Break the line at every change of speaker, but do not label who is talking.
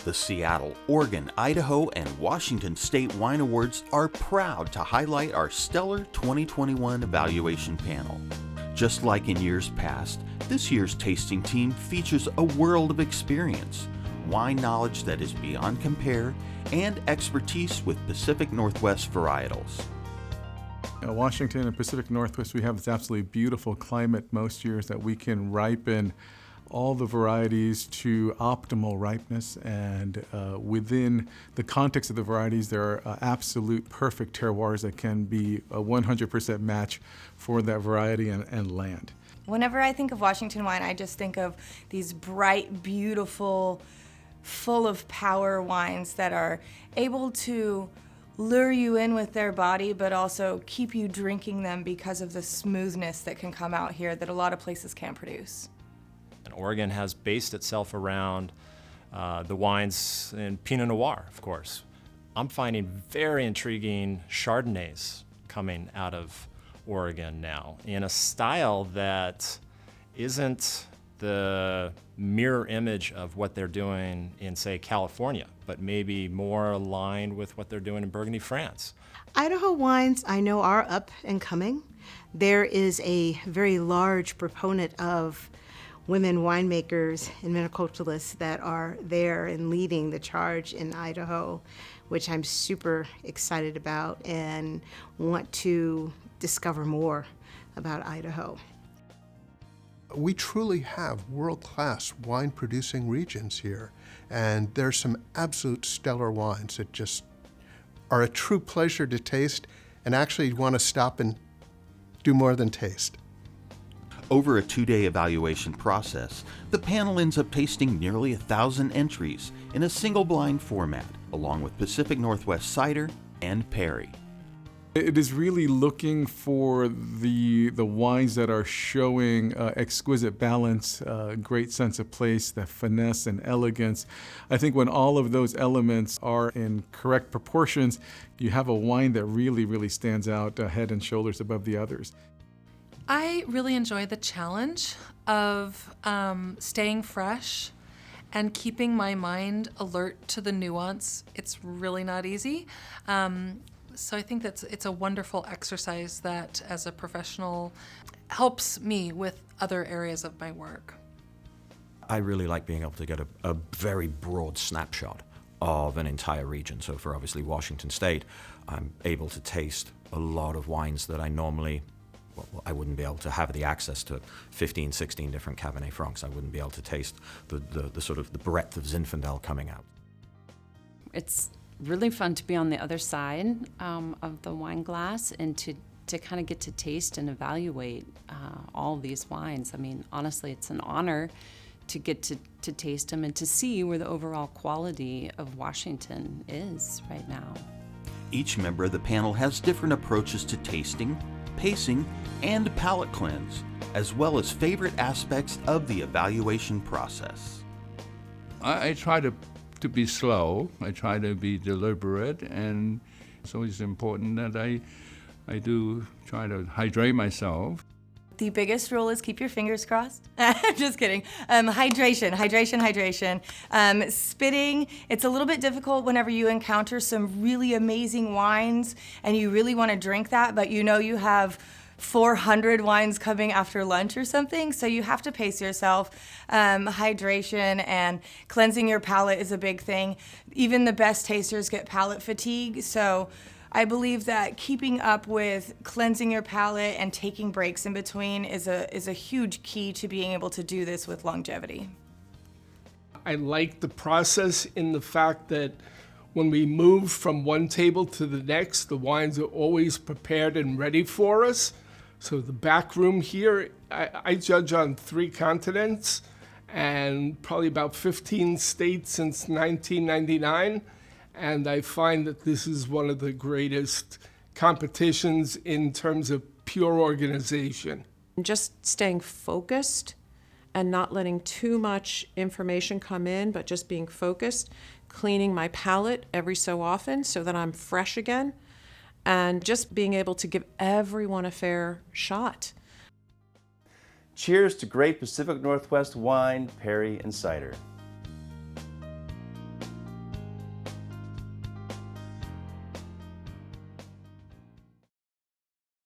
The Seattle, Oregon, Idaho, and Washington State Wine Awards are proud to highlight our stellar 2021 evaluation panel. Just like in years past, this year's tasting team features a world of experience, wine knowledge that is beyond compare, and expertise with Pacific Northwest varietals.
Washington and Pacific Northwest, we have this absolutely beautiful climate most years that we can ripen all the varieties to optimal ripeness, and within the context of the varieties, there are absolute perfect terroirs that can be a 100% match for that variety and land.
Whenever I think of Washington wine, I just think of these bright, beautiful, full of power wines that are able to lure you in with their body, but also keep you drinking them because of the smoothness that can come out here that a lot of places can't produce.
And Oregon has based itself around the wines in Pinot Noir, of course. I'm finding very intriguing Chardonnays coming out of Oregon now in a style that isn't the mirror image of what they're doing in, say, California, but maybe more aligned with what they're doing in Burgundy, France.
Idaho wines, I know, are up and coming. There is a very large proponent of women winemakers and viticulturists that are there and leading the charge in Idaho, which I'm super excited about and want to discover more about Idaho.
We truly have world-class wine-producing regions here, and there's some absolute stellar wines that just are a true pleasure to taste and actually want to stop and do more than taste.
Over a 2-day evaluation process, the panel ends up tasting nearly 1,000 entries in a single blind format, along with Pacific Northwest Cider and Perry.
It is really looking for the wines that are showing exquisite balance, great sense of place, the finesse and elegance. I think when all of those elements are in correct proportions, you have a wine that really, really stands out head and shoulders above the others.
I really enjoy the challenge of staying fresh and keeping my mind alert to the nuance. It's really not easy. So I think it's a wonderful exercise that, as a professional, helps me with other areas of my work.
I really like being able to get a very broad snapshot of an entire region. So for obviously Washington State, I'm able to taste a lot of wines that I normally, I wouldn't be able to have the access to 15, 16 different Cabernet Francs. I wouldn't be able to taste the sort of the breadth of Zinfandel coming out.
It's really fun to be on the other side of the wine glass and to kind of get to taste and evaluate all these wines. I mean, honestly, it's an honor to get to taste them and to see where the overall quality of Washington is right now.
Each member of the panel has different approaches to tasting, pacing, and palate cleanse, as well as favorite aspects of the evaluation process.
I try to be slow. I try to be deliberate, and it's always important that I do try to hydrate myself.
The biggest rule is keep your fingers crossed. I'm just kidding. Hydration. Spitting, it's a little bit difficult whenever you encounter some really amazing wines and you really want to drink that, but you know you have 400 wines coming after lunch or something, so you have to pace yourself. Hydration and cleansing your palate is a big thing. Even the best tasters get palate fatigue, so I believe that keeping up with cleansing your palate and taking breaks in between is a huge key to being able to do this with longevity.
I like the process in the fact that when we move from one table to the next, the wines are always prepared and ready for us. So the back room here, I judge on 3 continents and probably about 15 states since 1999. And I find that this is one of the greatest competitions in terms of pure organization.
Just staying focused and not letting too much information come in, but just being focused, cleaning my palate every so often so that I'm fresh again, and just being able to give everyone a fair shot.
Cheers to great Pacific Northwest wine, Perry and cider.